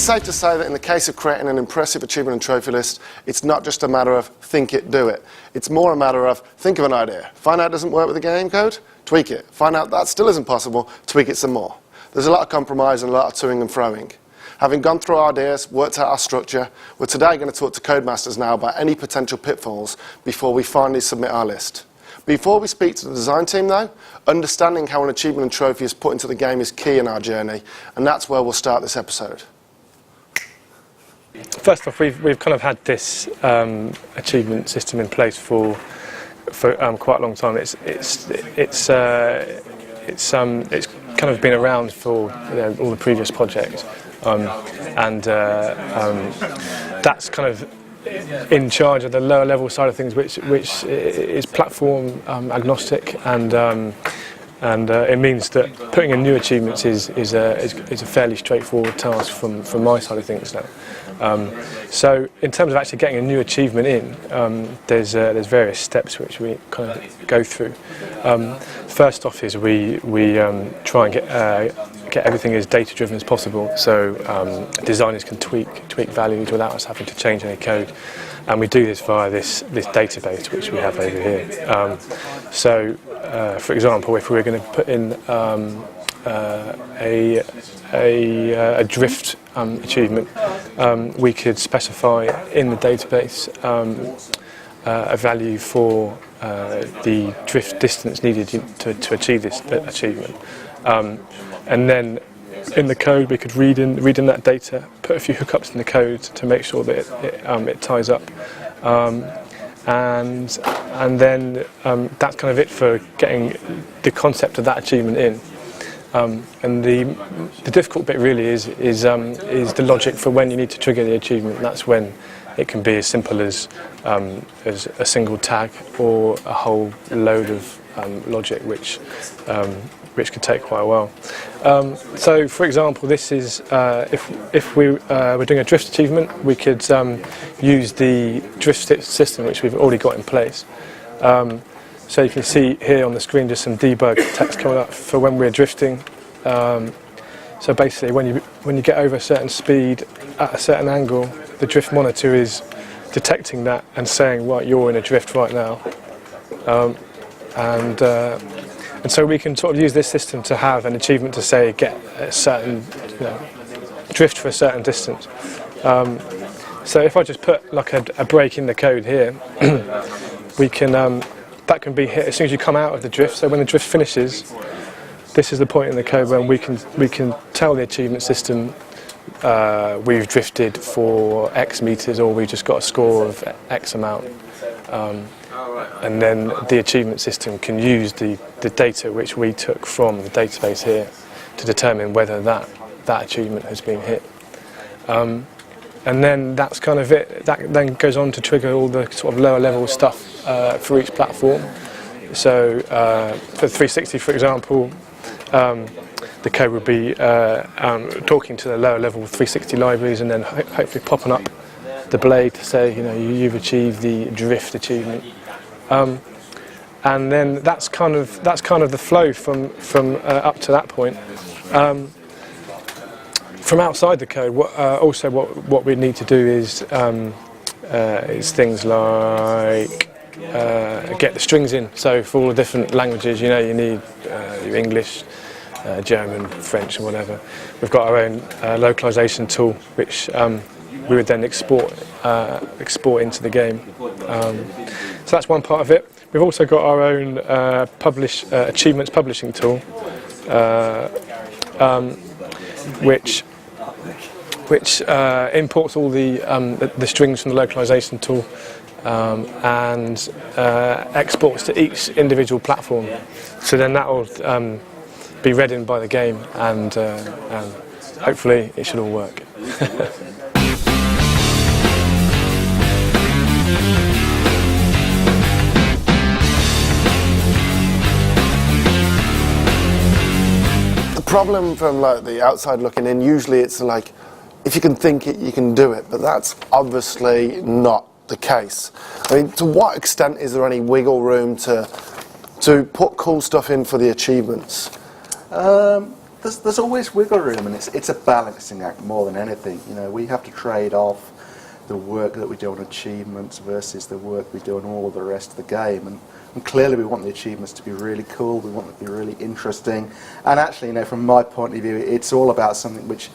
it's safe to say that in the case of creating an impressive achievement and trophy list, it's not just a matter of think it, do it. It's more a matter of think of an idea, find out it doesn't work with the game code, tweak it, find out that still isn't possible, tweak it some more. There's a lot of compromise and a lot of toing and froing. Having gone through our ideas, worked out our structure, we're today going to talk to Codemasters now about any potential pitfalls before we finally submit our list. Before we speak to the design team though, understanding how an achievement and trophy is put into the game is key in our journey, and that's where we'll start this episode. First off, we've kind of had this achievement system in place for quite a long time. It's kind of been around for all the previous projects, and that's kind of in charge of the lower level side of things, which is platform agnostic, and it means that putting in new achievements is a fairly straightforward task from my side of things now. So in terms of actually getting a new achievement in, there's various steps which we kind of go through. First off is we try and get everything as data driven as possible, so designers can tweak values without us having to change any code, and we do this via this database which we have over here. So for example, if we were going to put in a drift achievement, we could specify in the database a value for the drift distance needed to achieve this achievement, and then in the code we could read in that data, put a few hookups in the code to make sure that it ties up, and then that's kind of it for getting the concept of that achievement in. And the difficult bit really is the logic for when you need to trigger the achievement. That's when it can be as simple as a single tag or a whole load of logic, which could take quite a while. So, for example, this is if we were doing a drift achievement, we could use the drift system which we've already got in place. So you can see here on the screen just some debug text coming up for when we're drifting. So basically, when you get over a certain speed at a certain angle, the drift monitor is detecting that and saying, "Right, you're in a drift right now." And so we can sort of use this system to have an achievement to say get a certain drift for a certain distance. So if I just put like a break in the code here, we can. That can be hit as soon as you come out of the drift. So when the drift finishes, this is the point in the code when we can tell the achievement system we've drifted for X meters, or we've just got a score of X amount, and then the achievement system can use the data which we took from the database here to determine whether that achievement has been hit. And then that's kind of it. That then goes on to trigger all the sort of lower level stuff for each platform. So for 360, for example, the code would be talking to the lower level 360 libraries, and then hopefully popping up the blade to say, you've achieved the drift achievement. And then that's kind of the flow from up to that point. From outside the code, what we need to do is things like get the strings in. So for all the different languages, you need your English, German, French, and whatever. We've got our own localization tool, which we would then export into the game. So that's one part of it. We've also got our own achievements publishing tool, which imports all the strings from the localization tool and exports to each individual platform. So then that will be read in by the game, and hopefully it should all work. The problem from the outside looking in, usually it's like, if you can think it, you can do it, but that's obviously not the case. I mean, to what extent is there any wiggle room to put cool stuff in for the achievements? there's always wiggle room, and it's a balancing act more than anything. You know, we have to trade off the work that we do on achievements versus the work we do on all the rest of the game, and clearly we want the achievements to be really cool, we want them to be really interesting, and actually, you know, from my point of view, it's all about something which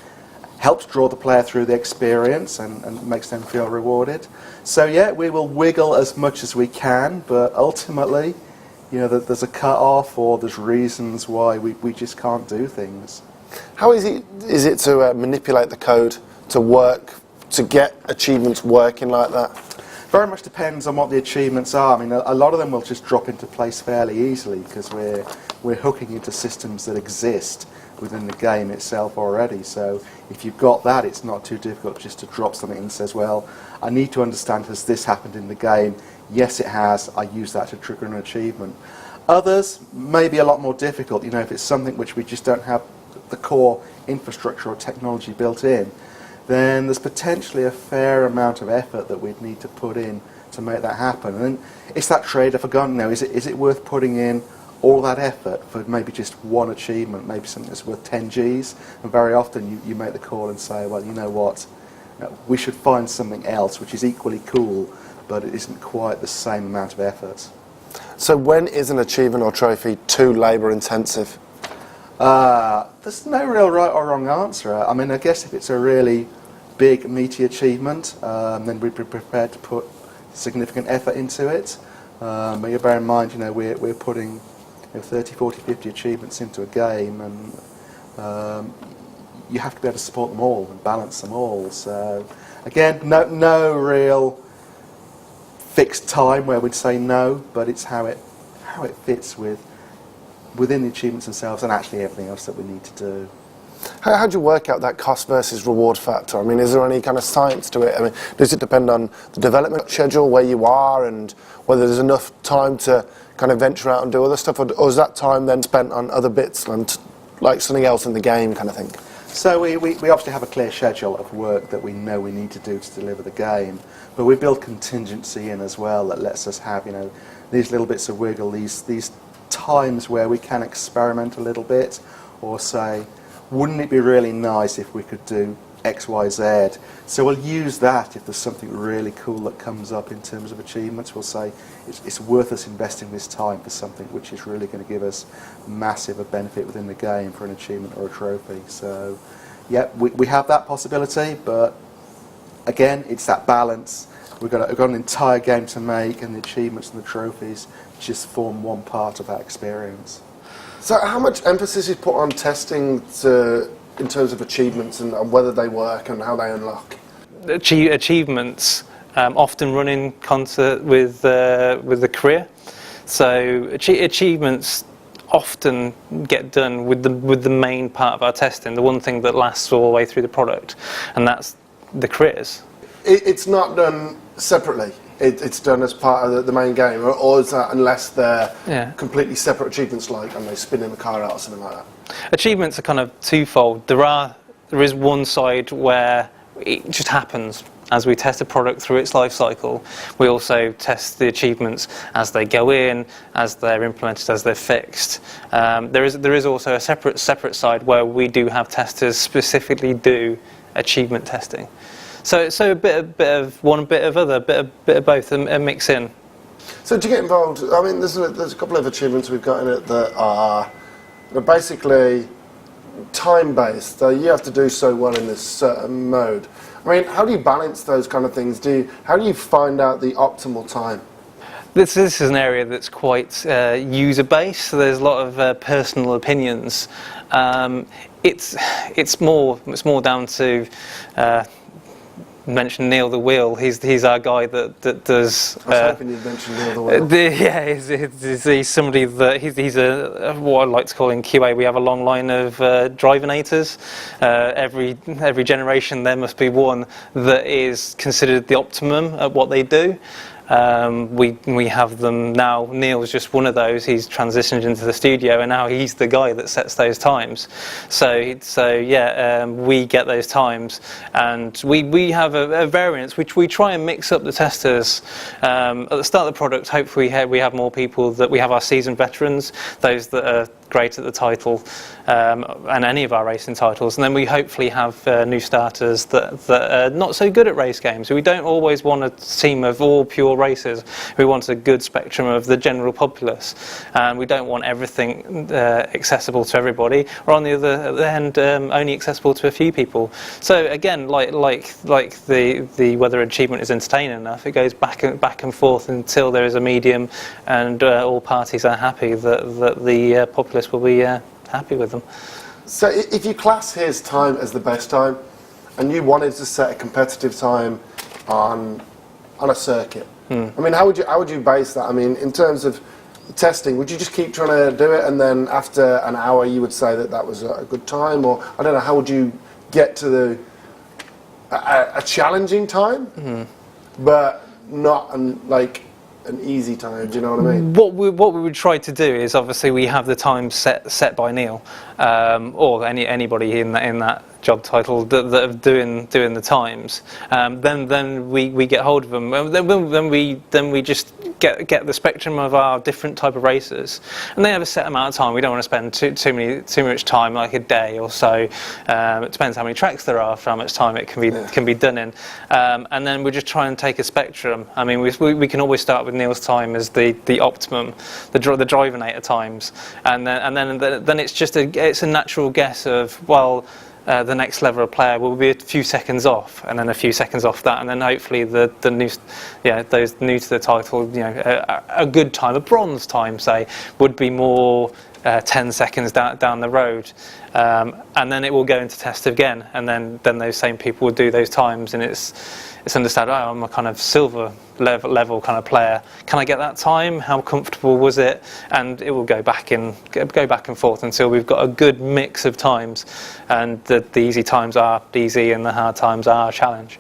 helps draw the player through the experience and makes them feel rewarded. So yeah, we will wiggle as much as we can, but ultimately, you know, there's a cut-off or there's reasons why we just can't do things. How easy is it to manipulate the code to work, to get achievements working like that? Very much depends on what the achievements are. I mean, a lot of them will just drop into place fairly easily because we're hooking into systems that exist within the game itself already. So if you've got that, it's not too difficult just to drop something and says, well, I need to understand, has this happened in the game? Yes, it has. I use that to trigger an achievement. Others may be a lot more difficult. You know, if it's something which we just don't have the core infrastructure or technology built in, then there's potentially a fair amount of effort that we'd need to put in to make that happen. And it's that trade-off again now. Is it worth putting in all that effort for maybe just one achievement, maybe something that's worth 10 Gs? And very often you make the call and say, well, you know what, we should find something else which is equally cool, but it isn't quite the same amount of effort. So when is an achievement or trophy too labour intensive? There's no real right or wrong answer. I mean, I guess if it's a really big, meaty achievement, then we'd be prepared to put significant effort into it. But you bear in mind, you know, we're putting 30, 40, 50 achievements into a game, and you have to be able to support them all and balance them all. So, again, no real fixed time where we'd say no, but it's how it fits within the achievements themselves and actually everything else that we need to do. How do you work out that cost versus reward factor? I mean, is there any kind of science to it? I mean, does it depend on the development schedule, where you are, and whether there's enough time to kind of venture out and do other stuff, or is that time then spent on other bits, and like something else in the game kind of thing? So we obviously have a clear schedule of work that we know we need to do to deliver the game, but we build contingency in as well that lets us have, you know, these little bits of wiggle, these times where we can experiment a little bit, or say, wouldn't it be really nice if we could do X, Y, Z? So we'll use that if there's something really cool that comes up in terms of achievements. We'll say it's worth us investing this time for something which is really going to give us massive a benefit within the game for an achievement or a trophy. So yeah, we have that possibility, but again, it's that balance. We've got an entire game to make, and the achievements and the trophies just form one part of that experience. So how much emphasis is put on testing in terms of achievements and whether they work and how they unlock? Achievements often run in concert with the career. So achievements often get done with the main part of our testing, the one thing that lasts all the way through the product, and that's the careers. It's not done separately. It's done as part of the main game, or is that unless they're completely separate achievements, like, I don't know, spinning the car out or something like that? Achievements are kind of twofold. There is one side where it just happens as we test a product through its life cycle. We also test the achievements as they go in, as they're implemented, as they're fixed. There is also a separate side where we do have testers specifically do achievement testing. So a bit of one, a bit of other, bit of both, a mix in. So do you get involved? I mean, there's a couple of achievements we've got in it that are basically time-based. So you have to do so well in this certain mode. I mean, how do you balance those kind of things? How do you find out the optimal time? This is an area that's quite user-based. So there's a lot of personal opinions. It's more down to. Mention Neil the Wheel. He's our guy that does. I was hoping you'd mention Neil the Wheel. He's somebody that he's a what I like to call in QA. We have a long line of drivinators. Every generation there must be one that is considered the optimum at what they do. We have them now. Neil's just one of those. He's transitioned into the studio, and now he's the guy that sets those times. So yeah, we get those times, and we have a variance which we try and mix up the testers. At the start of the product, hopefully we have more people, that we have our seasoned veterans, those that are great at the title, and any of our racing titles, and then we hopefully have new starters that are not so good at race games. We don't always want a team of all pure racers. We want a good spectrum of the general populace, and we don't want everything accessible to everybody, or on the other end only accessible to a few people. So again, like the whether achievement is entertaining enough, it goes back and forth until there is a medium, and all parties are happy that the populace will be happy with them. So if you class his time as the best time, and you wanted to set a competitive time on a circuit, I mean, how would you base that? I mean, in terms of testing, would you just keep trying to do it, and then after an hour you would say that was a good time, or I don't know, how would you get to a challenging time, but not an easy time? Do you know what I mean? What we would try to do is, obviously we have the time set by Neil, or anybody in that job title that are doing the times. Then we get hold of them. Then we just get the spectrum of our different type of racers, and they have a set amount of time. We don't want to spend too much time, like a day or so. It depends how many tracks there are, for how much time it can be done in. And then we just try and take a spectrum. I mean, we can always start with Neil's time as the optimum, the drivinator times, and then it's just a natural guess of, well, the next level of player will be a few seconds off, and then a few seconds off that, and then hopefully the new, those new to the title, a good time, a bronze time, say, would be more 10 seconds down the road, and then it will go into test again, and then those same people will do those times, and it's understood. Oh, I'm a kind of silver level kind of player. Can I get that time? How comfortable was it? And it will go back and forth until we've got a good mix of times, and the easy times are easy and the hard times are a challenge.